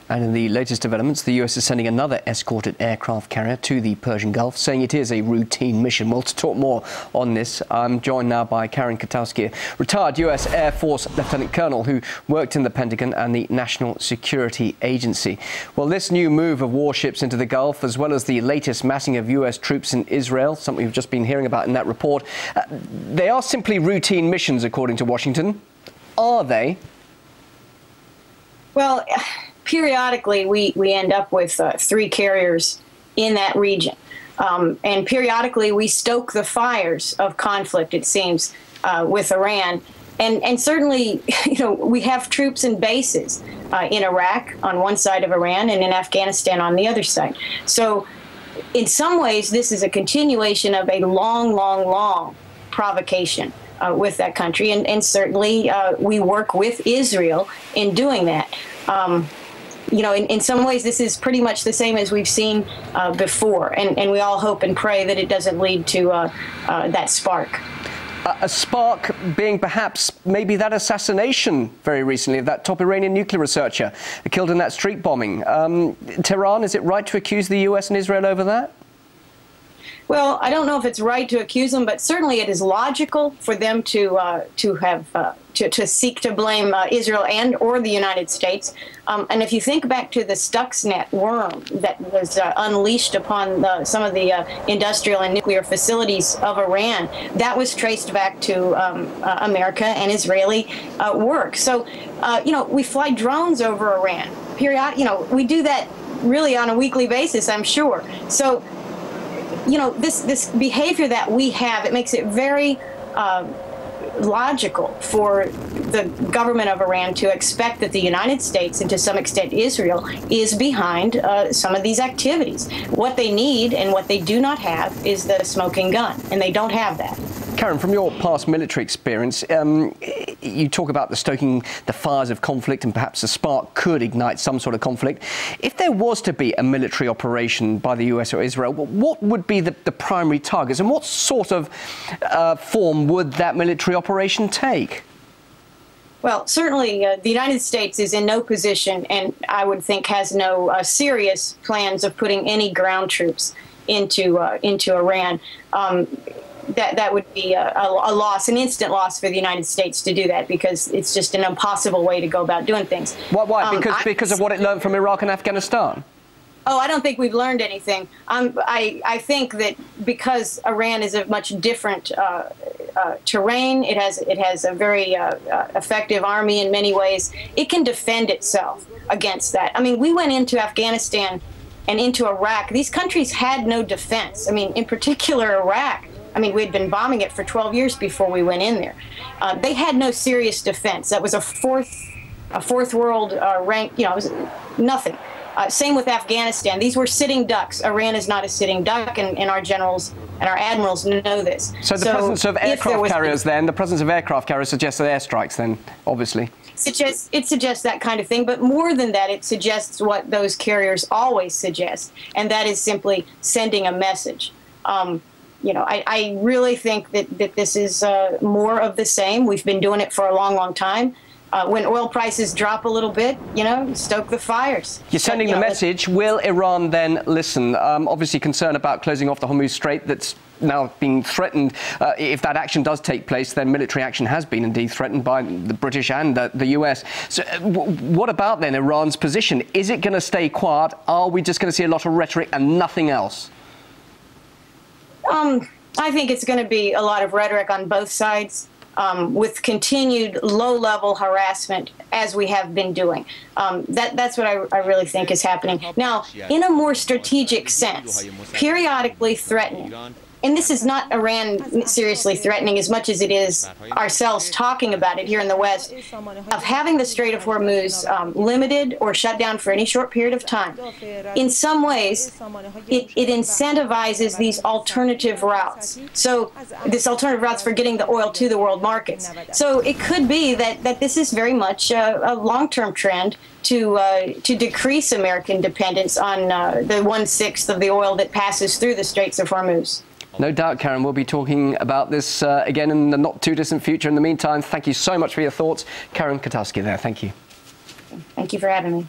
And in the latest developments, the US is sending another escorted aircraft carrier to the Persian Gulf, saying it is a routine mission. Well, to talk more on this, I'm joined now by Karen Kwiatkowski, retired US Air Force Lieutenant Colonel who worked in the Pentagon and the National Security Agency. Well, this new move of warships into the Gulf, as well as the latest massing of US troops in Israel, something we've just been hearing about in that report, they are simply routine missions, according to Washington. Are they? Well, periodically, we end up with 3 carriers in that region. And periodically, we stoke the fires of conflict, it seems, with Iran. And certainly, we have troops and bases in Iraq on one side of Iran and in Afghanistan on the other side. So in some ways, this is a continuation of a long provocation with that country. And certainly, we work with Israel in doing that. In some ways, this is pretty much the same as we've seen before, and we all hope and pray that it doesn't lead to that spark. A spark being perhaps maybe that assassination very recently of that top Iranian nuclear researcher killed in that street bombing. Tehran, is it right to accuse the US and Israel over that? Well, I don't know if it's right to accuse them, but certainly it is logical for them to seek to blame Israel and or the United States. And if you think back to the Stuxnet worm that was unleashed upon some of the industrial and nuclear facilities of Iran, that was traced back to America and Israeli work. So, we fly drones over Iran. We do that really on a weekly basis, I'm sure. So, this behavior that we have, it makes it very logical for the government of Iran to expect that the United States, and to some extent Israel, is behind some of these activities. What they need and what they do not have is the smoking gun, and they don't have that. Karen, from your past military experience, you talk about the stoking the fires of conflict, and perhaps a spark could ignite some sort of conflict. If there was to be a military operation by the US or Israel, what would be the primary targets, and what sort of form would that military operation take? Well, certainly the United States is in no position, and I would think has no serious plans of putting any ground troops into Iran. That would be a loss, an instant loss for the United States to do that, because it's just an impossible way to go about doing things. Why? Because of what it learned from Iraq and Afghanistan? Oh, I don't think we've learned anything. I think that because Iran is a much different terrain, it has a very effective army in many ways. It can defend itself against that. I mean, we went into Afghanistan and into Iraq. These countries had no defense. I mean, in particular, Iraq. I mean, we'd been bombing it for 12 years before we went in there. They had no serious defense. That was a fourth world rank. It was nothing. Same with Afghanistan. These were sitting ducks. Iran is not a sitting duck, and our generals and our admirals know this. So the presence of aircraft carriers, the presence of aircraft carriers suggests airstrikes, then, obviously. It suggests that kind of thing, but more than that, it suggests what those carriers always suggest, and that is simply sending a message. I really think that this is more of the same. We've been doing it for a long time. When oil prices drop a little bit, stoke the fires. You're sending the message. Will Iran then listen? Obviously concerned about closing off the Hormuz Strait that's now being threatened. If that action does take place, then military action has been indeed threatened by the British and the US. So what about then Iran's position? Is it going to stay quiet? Are we just going to see a lot of rhetoric and nothing else? I think it's going to be a lot of rhetoric on both sides, with continued low-level harassment, as we have been doing. That's what I really think is happening. Now, in a more strategic sense, periodically threatening. And this is not Iran seriously threatening as much as it is ourselves talking about it here in the West, of having the Strait of Hormuz limited or shut down for any short period of time. In some ways, it incentivizes these alternative routes. So this alternative routes for getting the oil to the world markets. So it could be that this is very much a long-term trend to decrease American dependence on the 1/6 of the oil that passes through the Straits of Hormuz. No doubt, Karen, we'll be talking about this again in the not-too-distant future. In the meantime, thank you so much for your thoughts. Karen Kwiatkowski there. Thank you. Thank you for having me.